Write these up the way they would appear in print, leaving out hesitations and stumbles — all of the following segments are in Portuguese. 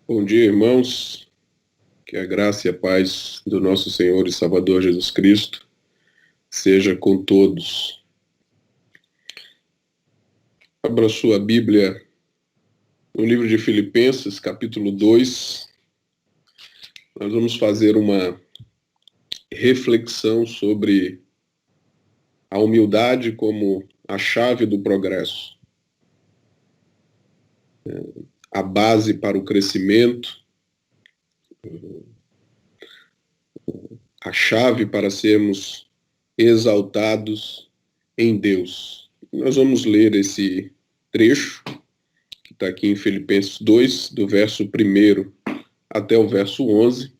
Bom dia, irmãos. Que a graça e a paz do nosso Senhor e Salvador Jesus Cristo seja com todos. Abra sua Bíblia no livro de Filipenses, capítulo 2. Nós vamos fazer uma reflexão sobre a humildade como a chave do progresso, a base para o crescimento, a chave para sermos exaltados em Deus. Nós vamos ler esse trecho, que está aqui em Filipenses 2, do verso 1 até o verso 11,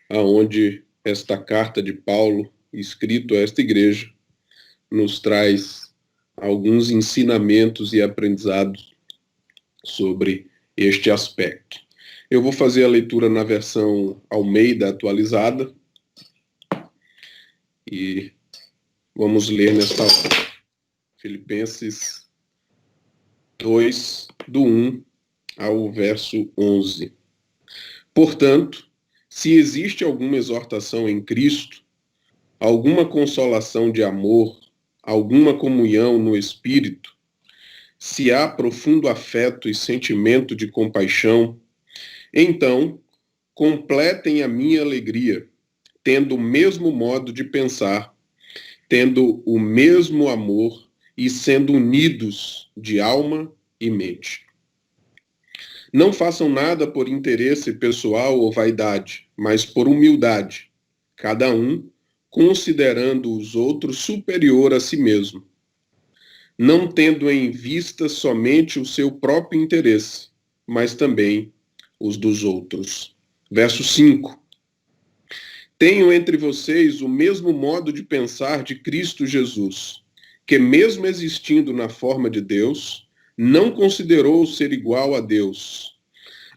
aonde esta carta de Paulo, escrito a esta igreja, nos traz alguns ensinamentos e aprendizados sobre este aspecto. Eu vou fazer a leitura na versão Almeida atualizada e vamos ler nesta hora. Filipenses 2, do 1 ao verso 11. Portanto, se existe alguma exortação em Cristo, alguma consolação de amor, alguma comunhão no Espírito, se há profundo afeto e sentimento de compaixão, então completem a minha alegria, tendo o mesmo modo de pensar, tendo o mesmo amor e sendo unidos de alma e mente. Não façam nada por interesse pessoal ou vaidade, mas por humildade, cada um considerando os outros superior a si mesmo, não tendo em vista somente o seu próprio interesse, mas também os dos outros. Verso 5. Tenho entre vocês o mesmo modo de pensar de Cristo Jesus, que mesmo existindo na forma de Deus, não considerou ser igual a Deus,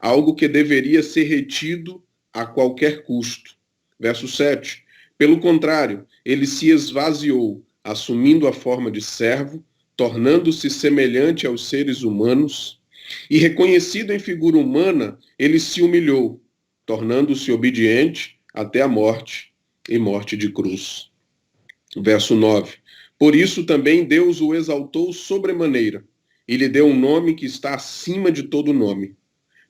algo que deveria ser retido a qualquer custo. Verso 7. Pelo contrário, ele se esvaziou, assumindo a forma de servo, tornando-se semelhante aos seres humanos, e reconhecido em figura humana, ele se humilhou, tornando-se obediente até a morte e morte de cruz. Verso 9. Por isso também Deus o exaltou sobremaneira, e lhe deu um nome que está acima de todo nome,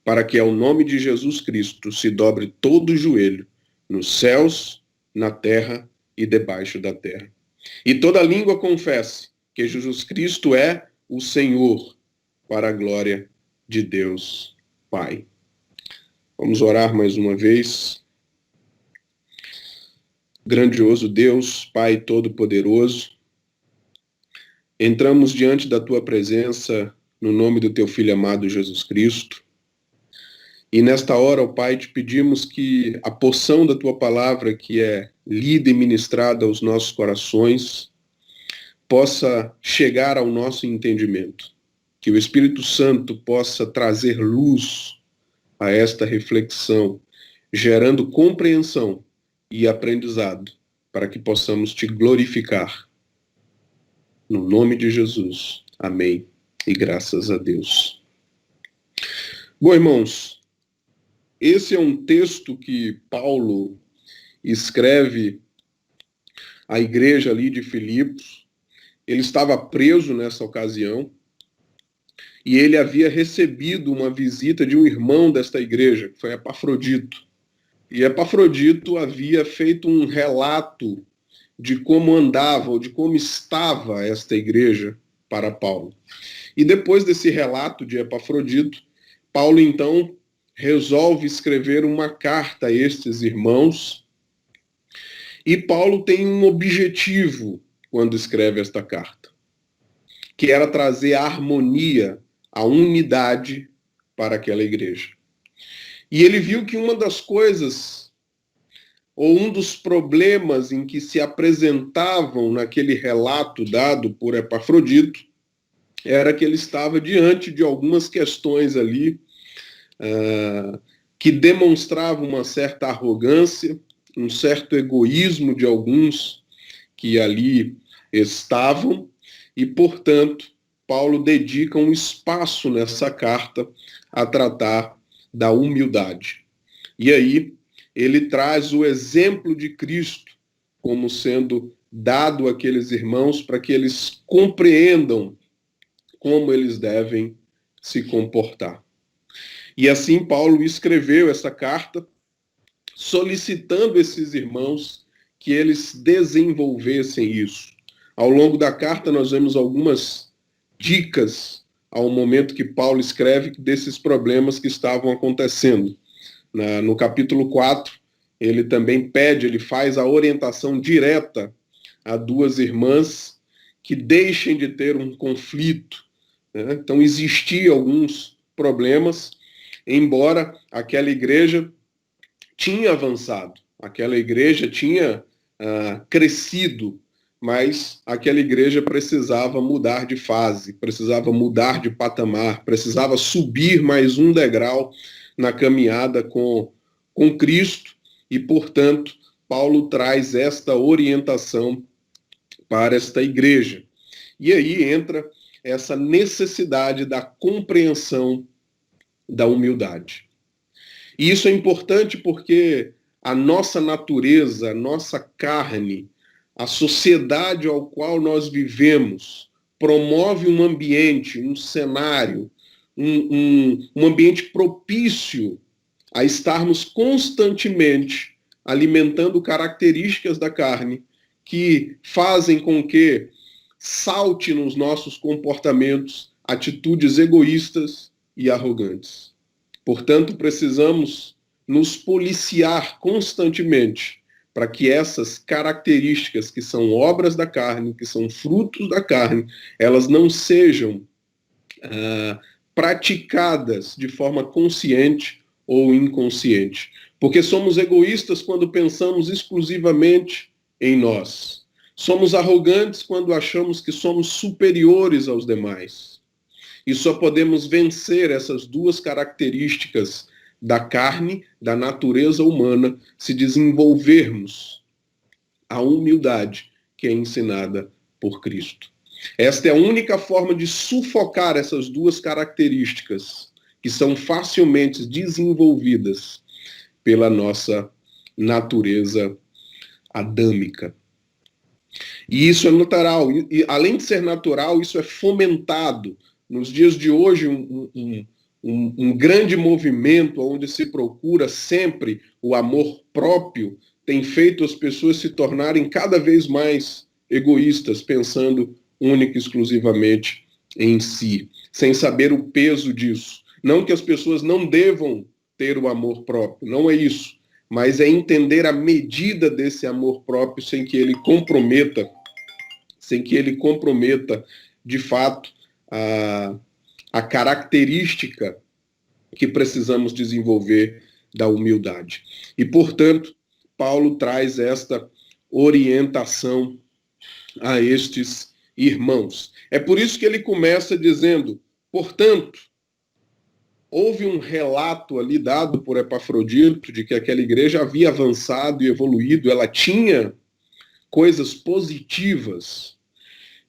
para que ao nome de Jesus Cristo se dobre todo o joelho, nos céus, na terra e debaixo da terra. E toda língua confesse que Jesus Cristo é o Senhor, para a glória de Deus Pai. Vamos orar mais uma vez. Grandioso Deus, Pai Todo-Poderoso, entramos diante da Tua presença no nome do Teu Filho amado Jesus Cristo. E nesta hora, ó Pai, te pedimos que a porção da Tua palavra que é lida e ministrada aos nossos corações possa chegar ao nosso entendimento. Que o Espírito Santo possa trazer luz a esta reflexão, gerando compreensão e aprendizado, para que possamos te glorificar. No nome de Jesus. Amém. E graças a Deus. Bom, irmãos, esse é um texto que Paulo escreve à igreja ali de Filipos. Ele estava preso nessa ocasião e ele havia recebido uma visita de um irmão desta igreja, que foi Epafrodito. E Epafrodito havia feito um relato de como andava ou de como estava esta igreja para Paulo. E depois desse relato de Epafrodito, Paulo então resolve escrever uma carta a estes irmãos. E Paulo tem um objetivo quando escreve esta carta, que era trazer a harmonia, a unidade para aquela igreja. E ele viu que uma das coisas, ou um dos problemas em que se apresentavam naquele relato dado por Epafrodito, era que ele estava diante de algumas questões ali que demonstravam uma certa arrogância, um certo egoísmo de alguns que ali estavam, e, portanto, Paulo dedica um espaço nessa carta a tratar da humildade. E aí ele traz o exemplo de Cristo como sendo dado àqueles irmãos para que eles compreendam como eles devem se comportar. E assim Paulo escreveu essa carta solicitando esses irmãos que eles desenvolvessem isso. Ao longo da carta nós vemos algumas dicas ao momento que Paulo escreve desses problemas que estavam acontecendo. No capítulo 4, ele também pede, ele faz a orientação direta a duas irmãs que deixem de ter um conflito, né? Então existiam alguns problemas, embora aquela igreja tinha avançado, aquela igreja tinha crescido, mas aquela igreja precisava mudar de fase, precisava mudar de patamar, precisava subir mais um degrau na caminhada com Cristo, e, portanto, Paulo traz esta orientação para esta igreja. E aí entra essa necessidade da compreensão da humildade. E isso é importante porque a nossa natureza, a nossa carne, a sociedade ao qual nós vivemos, promove um ambiente, um cenário, um ambiente propício a estarmos constantemente alimentando características da carne que fazem com que salte nos nossos comportamentos atitudes egoístas e arrogantes. Portanto, precisamos nos policiar constantemente para que essas características que são obras da carne, que são frutos da carne, elas não sejam praticadas de forma consciente ou inconsciente. Porque somos egoístas quando pensamos exclusivamente em nós. Somos arrogantes quando achamos que somos superiores aos demais. E só podemos vencer essas duas características da carne, da natureza humana, se desenvolvermos a humildade que é ensinada por Cristo. Esta é a única forma de sufocar essas duas características que são facilmente desenvolvidas pela nossa natureza adâmica. E isso é natural. E além de ser natural, isso é fomentado. Nos dias de hoje, um grande movimento onde se procura sempre o amor próprio tem feito as pessoas se tornarem cada vez mais egoístas, pensando única e exclusivamente em si, sem saber o peso disso. Não que as pessoas não devam ter o amor próprio, não é isso, mas é entender a medida desse amor próprio sem que ele comprometa de fato a característica que precisamos desenvolver da humildade. E, portanto, Paulo traz esta orientação a estes irmãos. É por isso que ele começa dizendo, portanto, houve um relato ali dado por Epafrodito de que aquela igreja havia avançado e evoluído, ela tinha coisas positivas.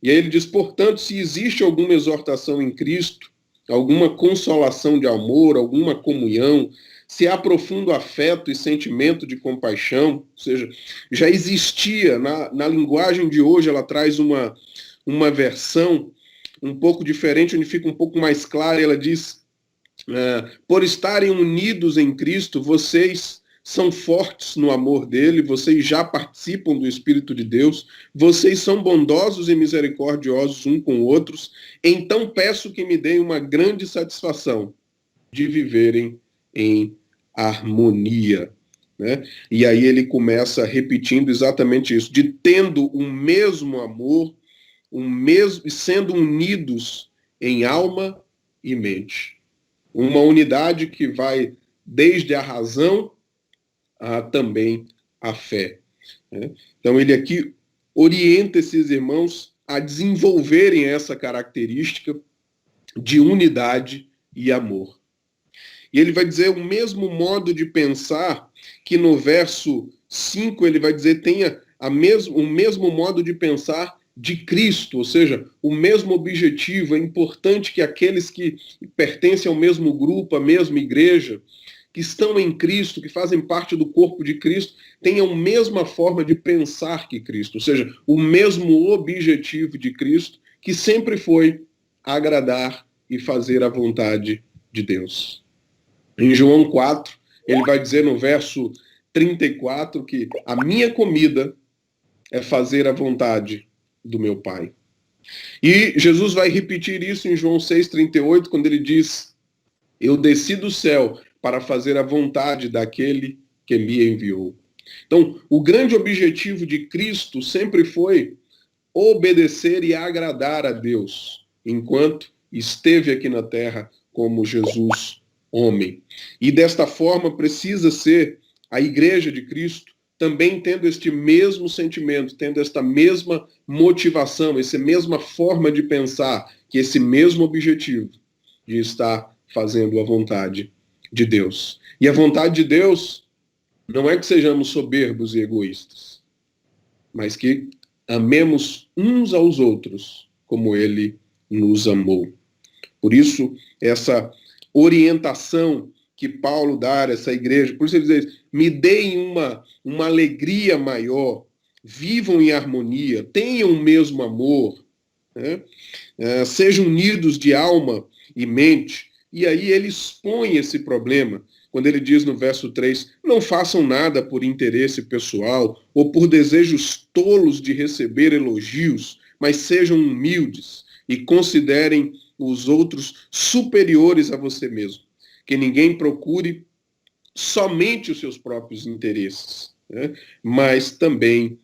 E aí ele diz, portanto, se existe alguma exortação em Cristo, alguma consolação de amor, alguma comunhão, se há profundo afeto e sentimento de compaixão, ou seja, já existia, na linguagem de hoje ela traz uma versão um pouco diferente, onde fica um pouco mais clara, ela diz, por estarem unidos em Cristo, vocês são fortes no amor dele, vocês já participam do Espírito de Deus, vocês são bondosos e misericordiosos uns com outros, então peço que me deem uma grande satisfação de viverem em harmonia. Né? E aí ele começa repetindo exatamente isso, de tendo um mesmo amor, e sendo unidos em alma e mente. Uma unidade que vai desde a razão também a fé. Né? Então ele aqui orienta esses irmãos a desenvolverem essa característica de unidade e amor. E ele vai dizer o mesmo modo de pensar que no verso 5 ele vai dizer tenha o mesmo modo de pensar de Cristo, ou seja, o mesmo objetivo. É importante que aqueles que pertencem ao mesmo grupo, à mesma igreja, que estão em Cristo, que fazem parte do corpo de Cristo, tenham a mesma forma de pensar que Cristo, ou seja, o mesmo objetivo de Cristo, que sempre foi agradar e fazer a vontade de Deus. Em João 4, ele vai dizer no verso 34 que a minha comida é fazer a vontade do meu Pai. E Jesus vai repetir isso em João 6,38, quando ele diz: eu desci do céu para fazer a vontade daquele que me enviou. Então, o grande objetivo de Cristo sempre foi obedecer e agradar a Deus, enquanto esteve aqui na terra como Jesus, homem. E desta forma precisa ser a igreja de Cristo também tendo este mesmo sentimento, tendo esta mesma motivação, essa mesma forma de pensar, que esse mesmo objetivo de estar fazendo a vontade de Deus. E a vontade de Deus não é que sejamos soberbos e egoístas, mas que amemos uns aos outros como ele nos amou. Por isso, essa orientação que Paulo dá a essa igreja, por isso ele diz: me deem uma alegria maior, vivam em harmonia, tenham o mesmo amor, né? Sejam unidos de alma e mente. E aí ele expõe esse problema, quando ele diz no verso 3, não façam nada por interesse pessoal ou por desejos tolos de receber elogios, mas sejam humildes e considerem os outros superiores a você mesmo. Que ninguém procure somente os seus próprios interesses, né? Mas também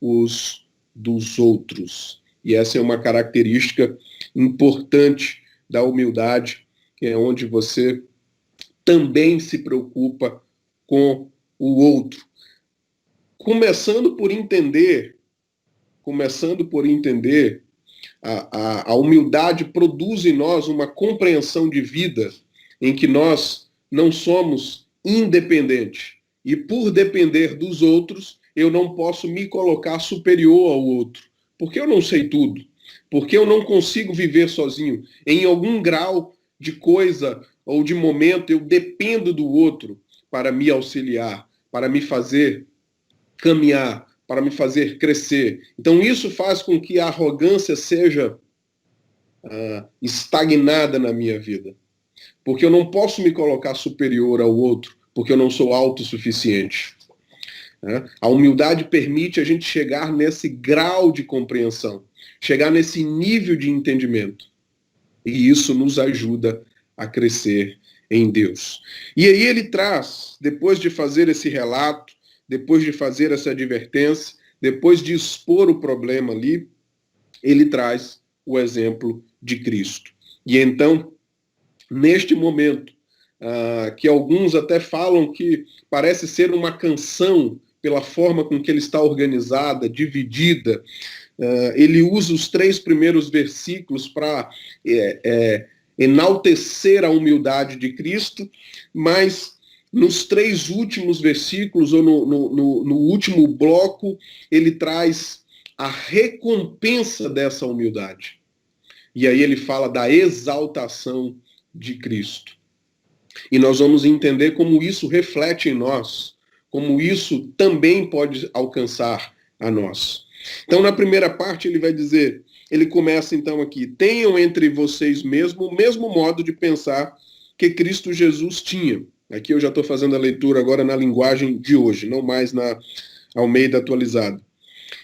os dos outros. E essa é uma característica importante da humildade, que é onde você também se preocupa com o outro. Começando por entender, a humildade produz em nós uma compreensão de vida em que nós não somos independentes. E por depender dos outros, eu não posso me colocar superior ao outro. Porque eu não sei tudo. Porque eu não consigo viver sozinho. Em algum grau de coisa ou de momento, eu dependo do outro para me auxiliar, para me fazer caminhar, para me fazer crescer. Então isso faz com que a arrogância seja estagnada na minha vida. Porque eu não posso me colocar superior ao outro, porque eu não sou autossuficiente. A humildade permite a gente chegar nesse grau de compreensão, chegar nesse nível de entendimento. E isso nos ajuda a crescer em Deus. E aí ele traz, depois de fazer esse relato, depois de fazer essa advertência, depois de expor o problema ali, ele traz o exemplo de Cristo. E então, neste momento, que alguns até falam que parece ser uma canção pela forma com que ele está organizada, dividida, ele usa os 3 primeiros versículos para enaltecer a humildade de Cristo, mas nos 3 últimos versículos, ou no último bloco, ele traz a recompensa dessa humildade. E aí ele fala da exaltação de Cristo. E nós vamos entender como isso reflete em nós, como isso também pode alcançar a nós. Então, na primeira parte, ele vai dizer, ele começa então aqui: tenham entre vocês mesmo o mesmo modo de pensar que Cristo Jesus tinha. Aqui eu já estou fazendo a leitura agora na linguagem de hoje, não mais na Almeida atualizada.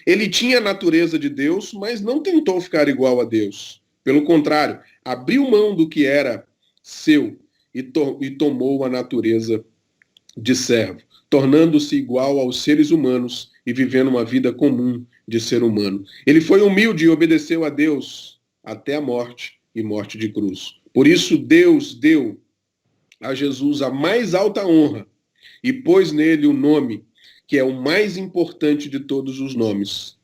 Ele tinha a natureza de Deus, mas não tentou ficar igual a Deus. Pelo contrário, abriu mão do que era seu e tomou a natureza de servo, tornando-se igual aos seres humanos e vivendo uma vida comum de ser humano. Ele foi humilde e obedeceu a Deus até a morte e morte de cruz. Por isso Deus deu a Jesus a mais alta honra e pôs nele o nome que é o mais importante de todos os nomes,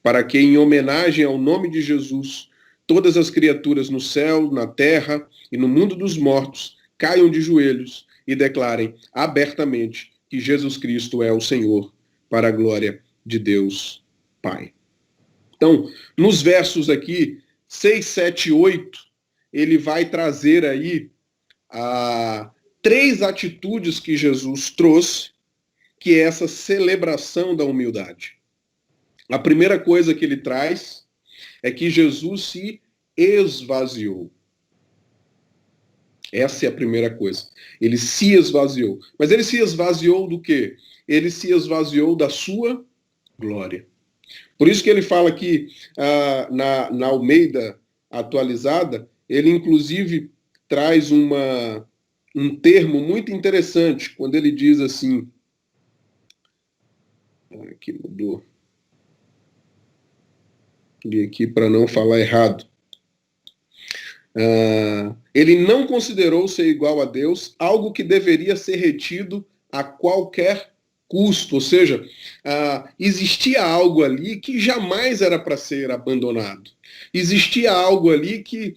para que, em homenagem ao nome de Jesus, todas as criaturas no céu, na terra e no mundo dos mortos caiam de joelhos e declarem abertamente que Jesus Cristo é o Senhor, para a glória de Deus Pai. Então, nos versos aqui 6, 7 e 8, ele vai trazer aí três atitudes que Jesus trouxe, que é essa celebração da humildade. A primeira coisa que ele traz é que Jesus se esvaziou. Essa é a primeira coisa. Ele se esvaziou. Mas ele se esvaziou do quê? Ele se esvaziou da sua glória. Por isso que ele fala aqui, na Almeida atualizada, ele inclusive traz um termo muito interessante, quando ele diz assim... Aqui mudou. Li aqui para não falar errado. Ele não considerou ser igual a Deus algo que deveria ser retido a qualquer custo, ou seja, existia algo ali que jamais era para ser abandonado. Existia algo ali que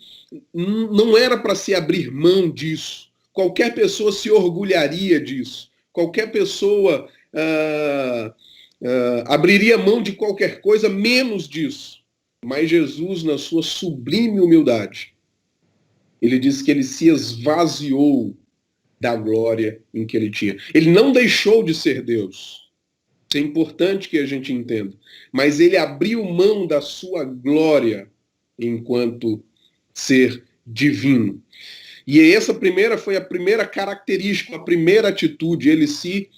não era para se abrir mão disso. Qualquer pessoa se orgulharia disso. Qualquer pessoa abriria mão de qualquer coisa, menos disso. Mas Jesus, na sua sublime humildade, ele diz que ele se esvaziou da glória em que ele tinha. Ele não deixou de ser Deus. Isso é importante que a gente entenda. Mas ele abriu mão da sua glória enquanto ser divino. E essa foi a primeira característica, a primeira atitude. Ele se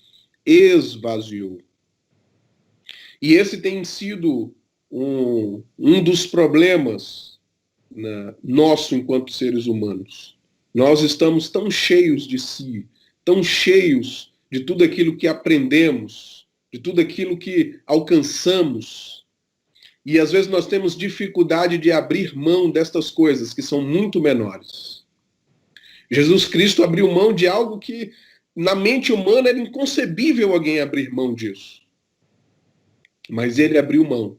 esvaziou. E esse tem sido um dos problemas nosso enquanto seres humanos. Nós estamos tão cheios de si, tão cheios de tudo aquilo que aprendemos, de tudo aquilo que alcançamos. E às vezes nós temos dificuldade de abrir mão destas coisas que são muito menores. Jesus Cristo abriu mão de algo que na mente humana era inconcebível alguém abrir mão disso. Mas ele abriu mão.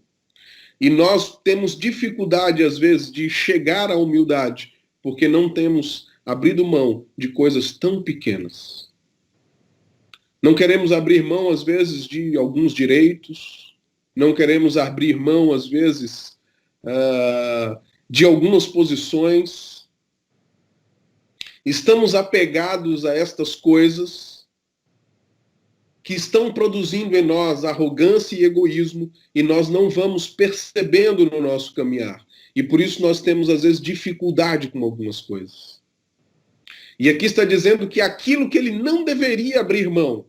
E nós temos dificuldade, às vezes, de chegar à humildade, porque não temos abrido mão de coisas tão pequenas. Não queremos abrir mão, às vezes, de alguns direitos, não queremos abrir mão, às vezes, de algumas posições. Estamos apegados a estas coisas que estão produzindo em nós arrogância e egoísmo, e nós não vamos percebendo no nosso caminhar. E por isso nós temos, às vezes, dificuldade com algumas coisas. E aqui está dizendo que aquilo que ele não deveria abrir mão,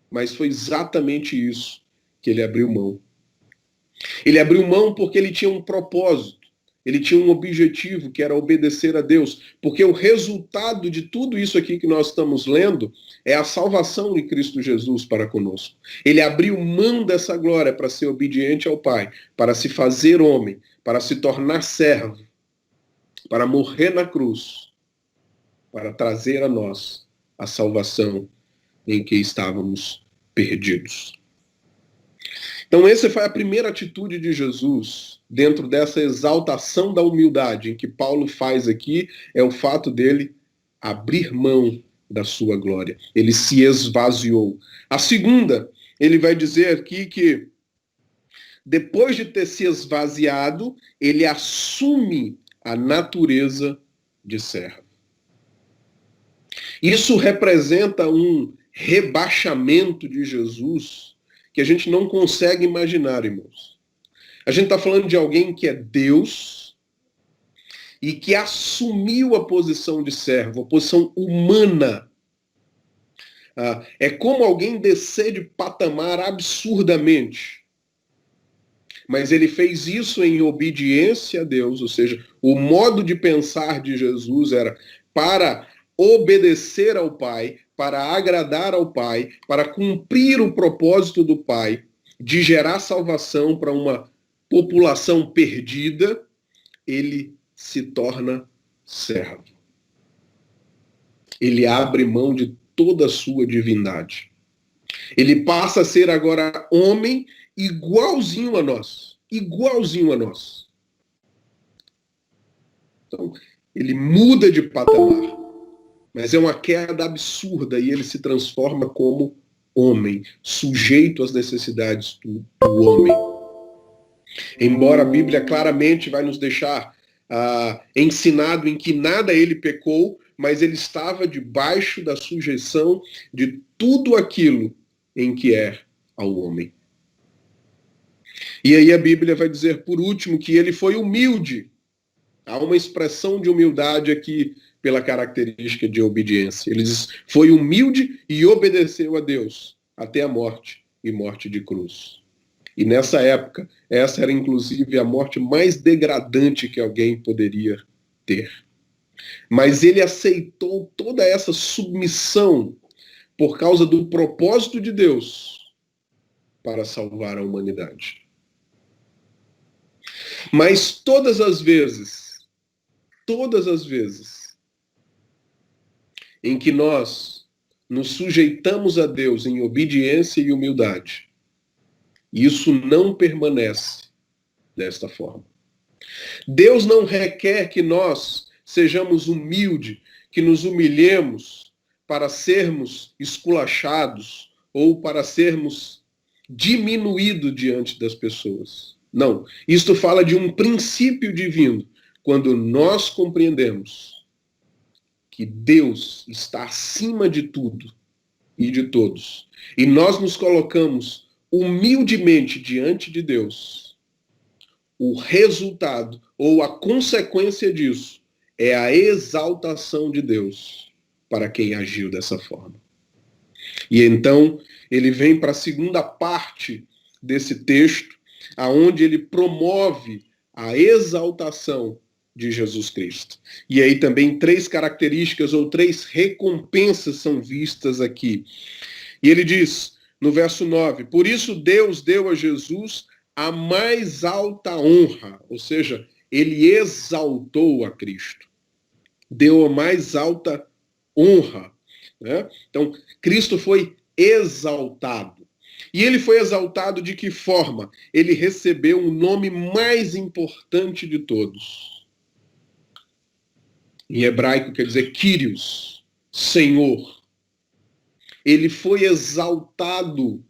mas foi exatamente isso que ele abriu mão. Ele abriu mão porque ele tinha um propósito. Ele tinha um objetivo, que era obedecer a Deus. Porque o resultado de tudo isso aqui que nós estamos lendo é a salvação de Cristo Jesus para conosco. Ele abriu mão dessa glória para ser obediente ao Pai, para se fazer homem, para se tornar servo, para morrer na cruz, para trazer a nós a salvação em que estávamos perdidos. Então essa foi a primeira atitude de Jesus dentro dessa exaltação da humildade em que Paulo faz aqui, é o fato dele abrir mão da sua glória. Ele se esvaziou. A segunda, ele vai dizer aqui que depois de ter se esvaziado, ele assume a natureza de servo. Isso representa um rebaixamento de Jesus que a gente não consegue imaginar, irmãos. A gente está falando de alguém que é Deus e que assumiu a posição de servo, a posição humana. É como alguém descer de patamar absurdamente. Mas ele fez isso em obediência a Deus, ou seja, o modo de pensar de Jesus era para obedecer ao Pai, para agradar ao Pai, para cumprir o propósito do Pai de gerar salvação para uma população perdida, ele se torna servo. Ele abre mão de toda a sua divindade. Ele passa a ser agora homem igualzinho a nós. Igualzinho a nós. Então, ele muda de patamar. Mas é uma queda absurda e ele se transforma como homem, sujeito às necessidades do homem. Embora a Bíblia claramente vai nos deixar ensinado em que nada ele pecou, mas ele estava debaixo da sujeição de tudo aquilo em que é ao homem. E aí a Bíblia vai dizer, por último, que ele foi humilde. Há uma expressão de humildade aqui pela característica de obediência. Ele diz, foi humilde e obedeceu a Deus até a morte e morte de cruz. E nessa época, essa era inclusive a morte mais degradante que alguém poderia ter. Mas ele aceitou toda essa submissão por causa do propósito de Deus para salvar a humanidade. Mas todas as vezes em que nós nos sujeitamos a Deus em obediência e humildade, isso não permanece desta forma. Deus não requer que nós sejamos humildes, que nos humilhemos para sermos esculachados ou para sermos diminuídos diante das pessoas. Não. Isto fala de um princípio divino. Quando nós compreendemos que Deus está acima de tudo e de todos, e nós nos colocamos humildemente diante de Deus, o resultado ou a consequência disso é a exaltação de Deus para quem agiu dessa forma. E então ele vem para a segunda parte desse texto, aonde ele promove a exaltação de Jesus Cristo. E aí também 3 características ou 3 recompensas são vistas aqui. E ele diz, no verso 9, por isso Deus deu a Jesus a mais alta honra, ou seja, ele exaltou a Cristo. Deu a mais alta honra. Né? Então, Cristo foi exaltado. E ele foi exaltado de que forma? Ele recebeu o nome mais importante de todos. Em hebraico quer dizer Kyrios, Senhor. Ele foi exaltado.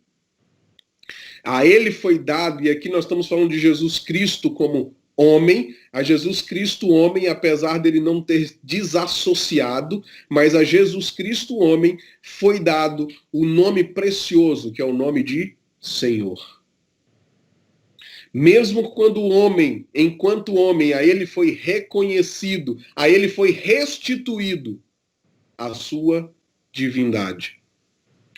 A ele foi dado, e aqui nós estamos falando de Jesus Cristo como homem, a Jesus Cristo homem, apesar dele não ter desassociado, mas a Jesus Cristo homem foi dado o nome precioso, que é o nome de Senhor. Mesmo quando o homem, enquanto homem, a ele foi reconhecido, a ele foi restituído a sua divindade.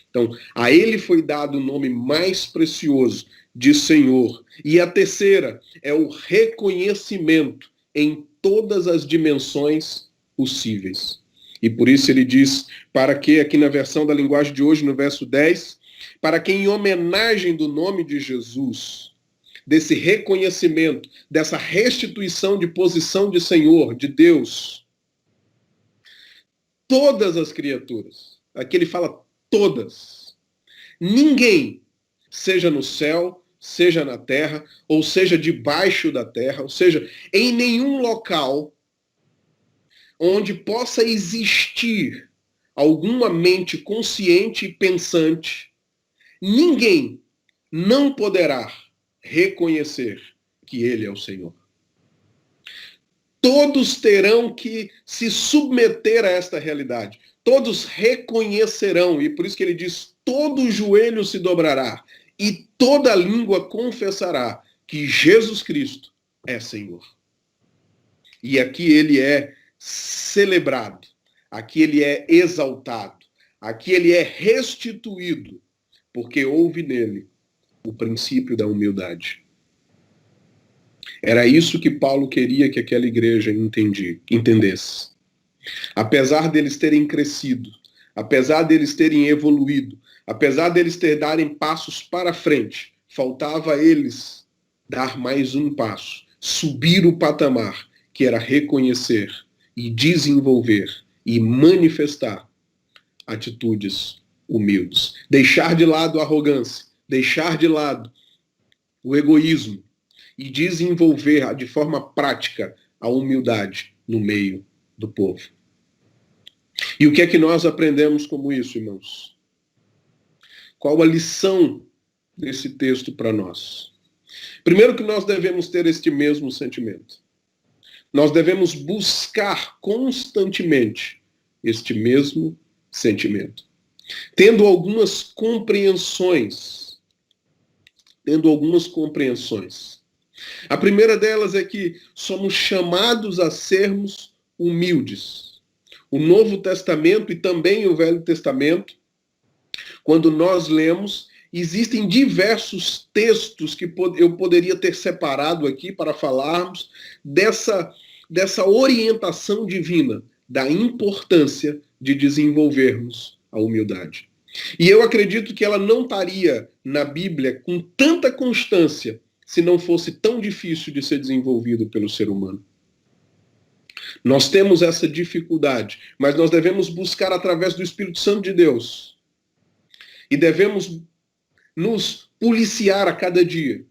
Então, a ele foi dado o nome mais precioso de Senhor. E a terceira é o reconhecimento em todas as dimensões possíveis. E por isso ele diz, para que, aqui na versão da linguagem de hoje, no verso 10, para que em homenagem do nome de Jesus, desse reconhecimento, dessa restituição de posição de Senhor, de Deus, todas as criaturas, aqui ele fala todas, ninguém, seja no céu, seja na terra, ou seja debaixo da terra, ou seja, em nenhum local onde possa existir alguma mente consciente e pensante, ninguém não poderá reconhecer que ele é o Senhor. Todos terão que se submeter a esta realidade. Todos reconhecerão, e por isso que ele diz, todo joelho se dobrará e toda língua confessará que Jesus Cristo é Senhor. E aqui ele é celebrado, aqui ele é exaltado, aqui ele é restituído, porque houve nele o princípio da humildade. Era isso que Paulo queria que aquela igreja entendesse. Apesar deles terem crescido, apesar deles terem evoluído, apesar deles darem passos para frente, faltava a eles dar mais um passo, subir o patamar, que era reconhecer e desenvolver e manifestar atitudes humildes. Deixar de lado a arrogância, deixar de lado o egoísmo e desenvolver de forma prática a humildade no meio do povo. E o que é que nós aprendemos com isso, irmãos? Qual a lição desse texto para nós? Primeiro que nós devemos ter este mesmo sentimento. Nós devemos buscar constantemente este mesmo sentimento. Tendo algumas compreensões. A primeira delas é que somos chamados a sermos humildes. O Novo Testamento e também o Velho Testamento, quando nós lemos, existem diversos textos que eu poderia ter separado aqui para falarmos dessa orientação divina, da importância de desenvolvermos a humildade. E eu acredito que ela não estaria na Bíblia com tanta constância se não fosse tão difícil de ser desenvolvido pelo ser humano. Nós temos essa dificuldade, mas nós devemos buscar através do Espírito Santo de Deus. E devemos nos policiar a cada dia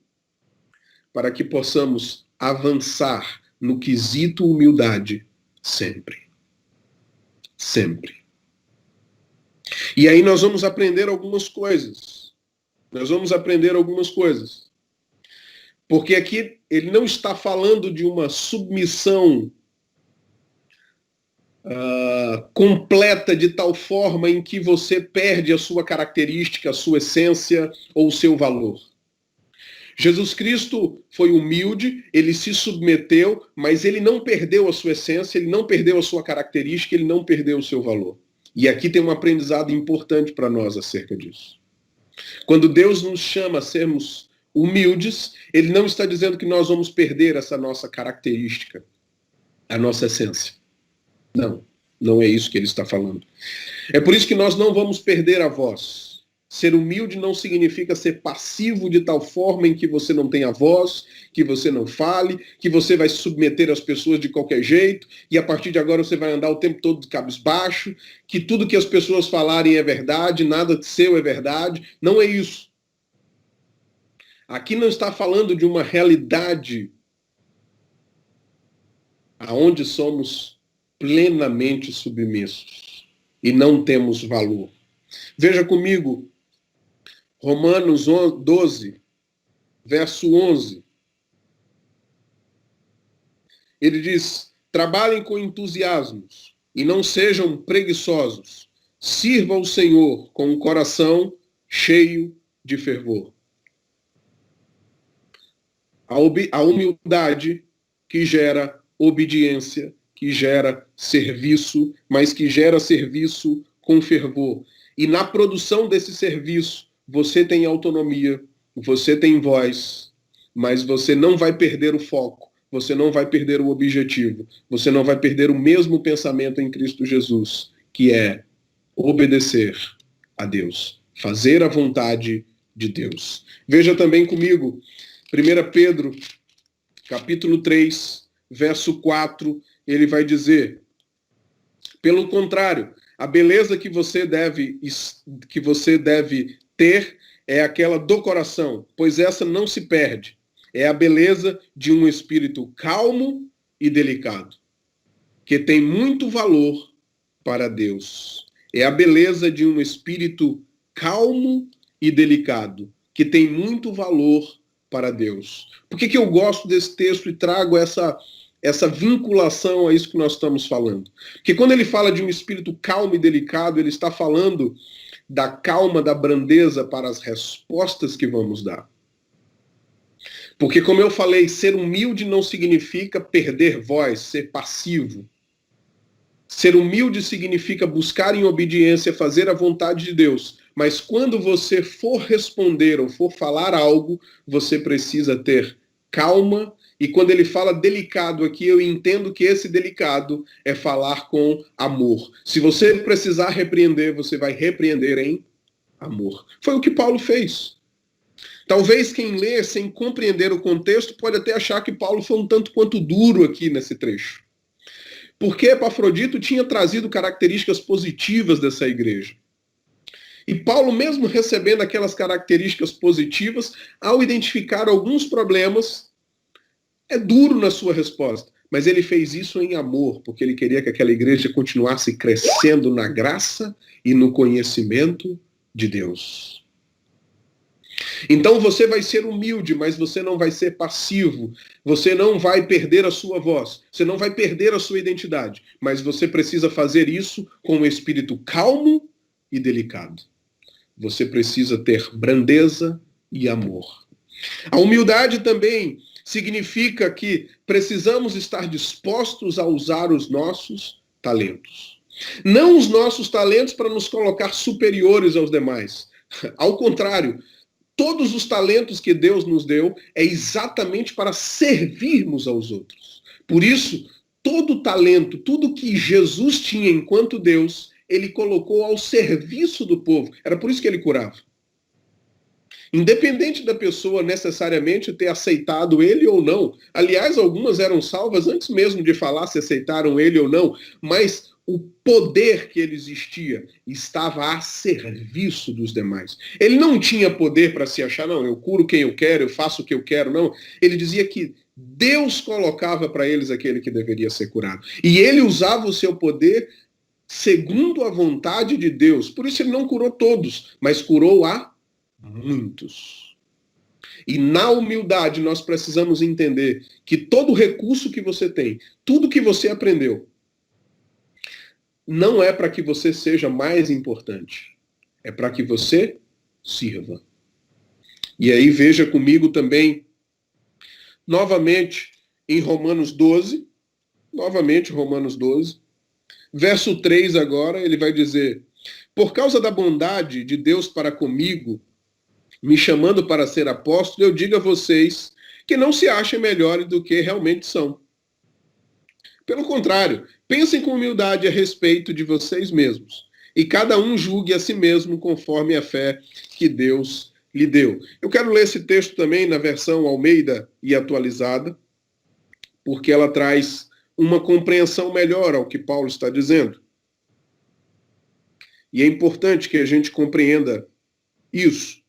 para que possamos avançar no quesito humildade sempre. Sempre. E aí nós vamos aprender algumas coisas. Porque aqui ele não está falando de uma submissão completa de tal forma em que você perde a sua característica, a sua essência ou o seu valor. Jesus Cristo foi humilde, ele se submeteu, mas ele não perdeu a sua essência, ele não perdeu a sua característica, ele não perdeu o seu valor. E aqui tem um aprendizado importante para nós acerca disso. Quando Deus nos chama a sermos humildes, ele não está dizendo que nós vamos perder essa nossa característica, a nossa essência. Não, não é isso que ele está falando. É por isso que nós não vamos perder a voz. Ser humilde não significa ser passivo de tal forma em que você não tenha voz, que você não fale, que você vai se submeter às pessoas de qualquer jeito, e a partir de agora você vai andar o tempo todo de cabisbaixo, que tudo que as pessoas falarem é verdade, nada seu é verdade. Não é isso. Aqui não está falando de uma realidade aonde somos plenamente submissos e não temos valor. Veja comigo, Romanos 12, verso 11. Ele diz: trabalhem com entusiasmo e não sejam preguiçosos. Sirva ao Senhor com um coração cheio de fervor. A humildade que gera obediência, que gera serviço, mas que gera serviço com fervor. E na produção desse serviço, você tem autonomia, você tem voz, mas você não vai perder o foco, você não vai perder o objetivo, você não vai perder o mesmo pensamento em Cristo Jesus, que é obedecer a Deus, fazer a vontade de Deus. Veja também comigo, 1 Pedro, capítulo 3, verso 4, ele vai dizer: pelo contrário, a beleza que você deve ter é aquela do coração, pois essa não se perde. É a beleza de um espírito calmo e delicado, que tem muito valor para Deus. É a beleza de um espírito calmo e delicado, que tem muito valor para Deus. Por que eu gosto desse texto e trago essa vinculação a isso que nós estamos falando? Porque quando ele fala de um espírito calmo e delicado, ele está falando da calma, da brandeza para as respostas que vamos dar. Porque, como eu falei, ser humilde não significa perder voz, ser passivo. Ser humilde significa buscar em obediência, fazer a vontade de Deus. Mas quando você for responder ou for falar algo, você precisa ter calma. E quando ele fala delicado aqui, eu entendo que esse delicado é falar com amor. Se você precisar repreender, você vai repreender em amor. Foi o que Paulo fez. Talvez quem lê sem compreender o contexto pode até achar que Paulo foi um tanto quanto duro aqui nesse trecho. Porque Epafrodito tinha trazido características positivas dessa igreja. E Paulo, mesmo recebendo aquelas características positivas, ao identificar alguns problemas, é duro na sua resposta. Mas ele fez isso em amor, porque ele queria que aquela igreja continuasse crescendo na graça e no conhecimento de Deus. Então você vai ser humilde, mas você não vai ser passivo. Você não vai perder a sua voz. Você não vai perder a sua identidade. Mas você precisa fazer isso com um espírito calmo e delicado. Você precisa ter brandeza e amor. A humildade também significa que precisamos estar dispostos a usar os nossos talentos. Não os nossos talentos para nos colocar superiores aos demais. Ao contrário, todos os talentos que Deus nos deu é exatamente para servirmos aos outros. Por isso, todo talento, tudo que Jesus tinha enquanto Deus, ele colocou ao serviço do povo. Era por isso que ele curava. Independente da pessoa necessariamente ter aceitado ele ou não. Aliás, algumas eram salvas antes mesmo de falar se aceitaram ele ou não, mas o poder que ele existia estava a serviço dos demais. Ele não tinha poder para se achar, não, eu curo quem eu quero, eu faço o que eu quero, não. Ele dizia que Deus colocava para eles aquele que deveria ser curado. E ele usava o seu poder segundo a vontade de Deus. Por isso ele não curou todos, mas curou a muitos. E na humildade nós precisamos entender que todo recurso que você tem, tudo que você aprendeu, não é para que você seja mais importante, é para que você sirva. E aí veja comigo também, novamente, em Romanos 12, verso 3 agora, ele vai dizer: por causa da bondade de Deus para comigo, me chamando para ser apóstolo, eu digo a vocês que não se achem melhores do que realmente são. Pelo contrário, pensem com humildade a respeito de vocês mesmos, e cada um julgue a si mesmo conforme a fé que Deus lhe deu. Eu quero ler esse texto também na versão Almeida e atualizada, porque ela traz uma compreensão melhor ao que Paulo está dizendo. E é importante que a gente compreenda isso.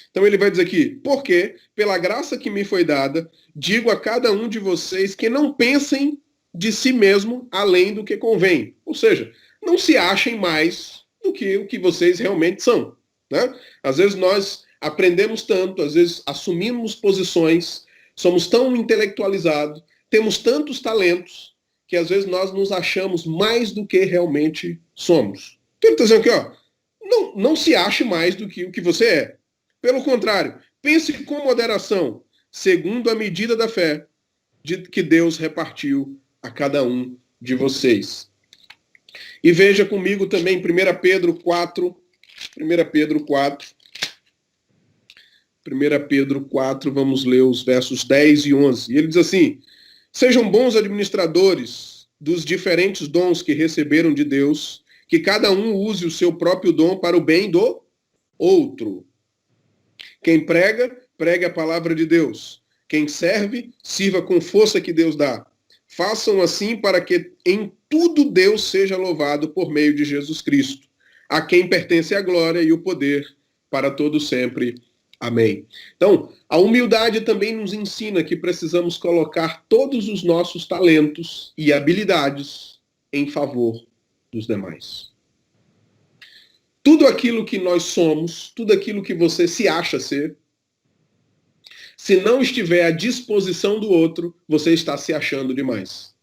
Então ele vai dizer aqui: porque, pela graça que me foi dada, digo a cada um de vocês que não pensem de si mesmo além do que convém. Ou seja, não se achem mais do que o que vocês realmente são. Né? Às vezes nós aprendemos tanto, às vezes assumimos posições, somos tão intelectualizados, temos tantos talentos, que às vezes nós nos achamos mais do que realmente somos. Então ele está dizendo aqui, ó, não se ache mais do que o que você é. Pelo contrário, pense com moderação, segundo a medida da fé que Deus repartiu a cada um de vocês. E veja comigo também 1 Pedro 4, vamos ler os versos 10 e 11. E ele diz assim: sejam bons administradores dos diferentes dons que receberam de Deus, que cada um use o seu próprio dom para o bem do outro. Quem prega, pregue a palavra de Deus. Quem serve, sirva com força que Deus dá. Façam assim para que em tudo Deus seja louvado por meio de Jesus Cristo, a quem pertence a glória e o poder para todo sempre. Amém. Então, a humildade também nos ensina que precisamos colocar todos os nossos talentos e habilidades em favor dos demais. Tudo aquilo que nós somos, tudo aquilo que você se acha ser, se não estiver à disposição do outro, você está se achando demais.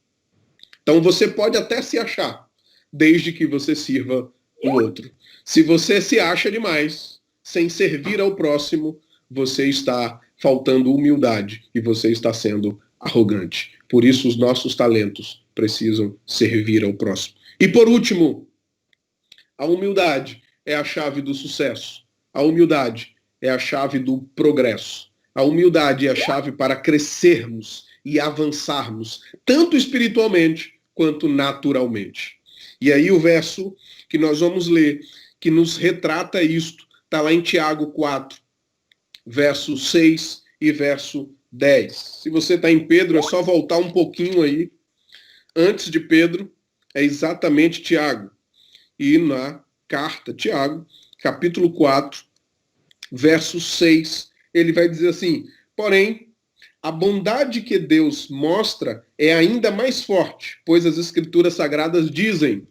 Então você pode até se achar, desde que você sirva o outro. Se você se acha demais, sem servir ao próximo, você está faltando humildade e você está sendo arrogante. Por isso os nossos talentos precisam servir ao próximo. E por último, a humildade é a chave do sucesso. A humildade é a chave do progresso. A humildade é a chave para crescermos e avançarmos, tanto espiritualmente quanto naturalmente. E aí o verso que nós vamos ler, que nos retrata isto, está lá em Tiago 4, verso 6 e verso 10. Se você está em Pedro, é só voltar um pouquinho aí. Antes de Pedro, é exatamente Tiago. E na carta, Tiago, capítulo 4, verso 6, ele vai dizer assim: porém, a bondade que Deus mostra é ainda mais forte, pois as Escrituras Sagradas dizem: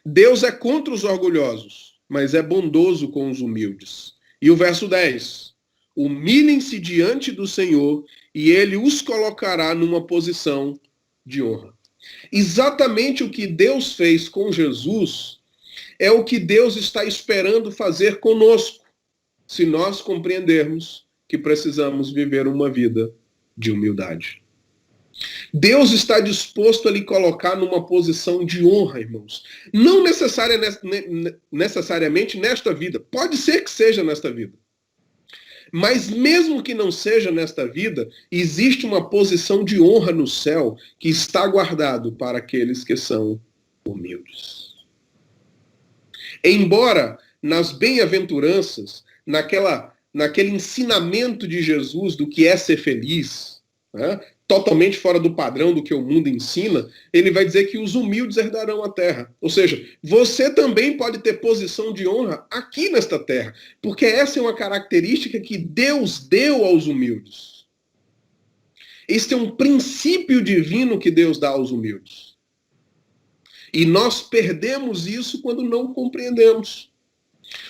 Deus é contra os orgulhosos, mas é bondoso com os humildes. E o verso 10. Humilhem-se diante do Senhor e ele os colocará numa posição de honra. Exatamente o que Deus fez com Jesus é o que Deus está esperando fazer conosco, se nós compreendermos que precisamos viver uma vida de humildade. Deus está disposto a lhe colocar numa posição de honra, irmãos. Não necessariamente nesta vida. Pode ser que seja nesta vida. Mas mesmo que não seja nesta vida, existe uma posição de honra no céu que está guardado para aqueles que são humildes. Embora nas bem-aventuranças, naquele ensinamento de Jesus do que é ser feliz, né, totalmente fora do padrão do que o mundo ensina, ele vai dizer que os humildes herdarão a terra. Ou seja, você também pode ter posição de honra aqui nesta terra, porque essa é uma característica que Deus deu aos humildes. Este é um princípio divino que Deus dá aos humildes. E nós perdemos isso quando não compreendemos.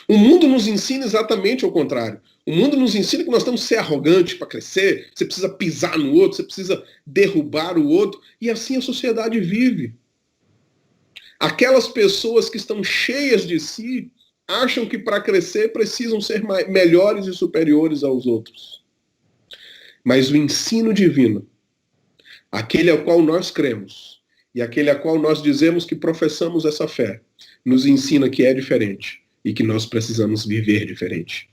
O mundo nos ensina exatamente ao contrário. O mundo nos ensina que nós temos que ser arrogantes para crescer, você precisa pisar no outro, você precisa derrubar o outro, e assim a sociedade vive. Aquelas pessoas que estão cheias de si acham que para crescer precisam ser melhores e superiores aos outros. Mas o ensino divino, aquele ao qual nós cremos, e aquele a qual nós dizemos que professamos essa fé, nos ensina que é diferente e que nós precisamos viver diferente.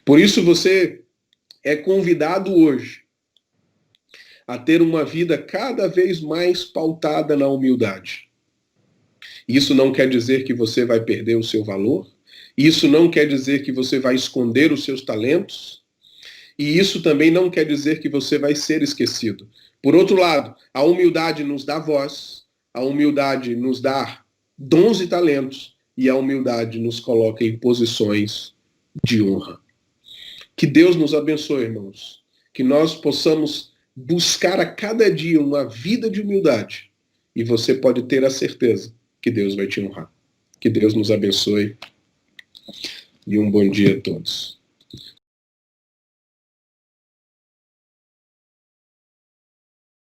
Por isso você é convidado hoje a ter uma vida cada vez mais pautada na humildade. Isso não quer dizer que você vai perder o seu valor, isso não quer dizer que você vai esconder os seus talentos, e isso também não quer dizer que você vai ser esquecido. Por outro lado, a humildade nos dá voz, a humildade nos dá dons e talentos, e a humildade nos coloca em posições de honra. Que Deus nos abençoe, irmãos. Que nós possamos buscar a cada dia uma vida de humildade. E você pode ter a certeza que Deus vai te honrar. Que Deus nos abençoe. E um bom dia a todos.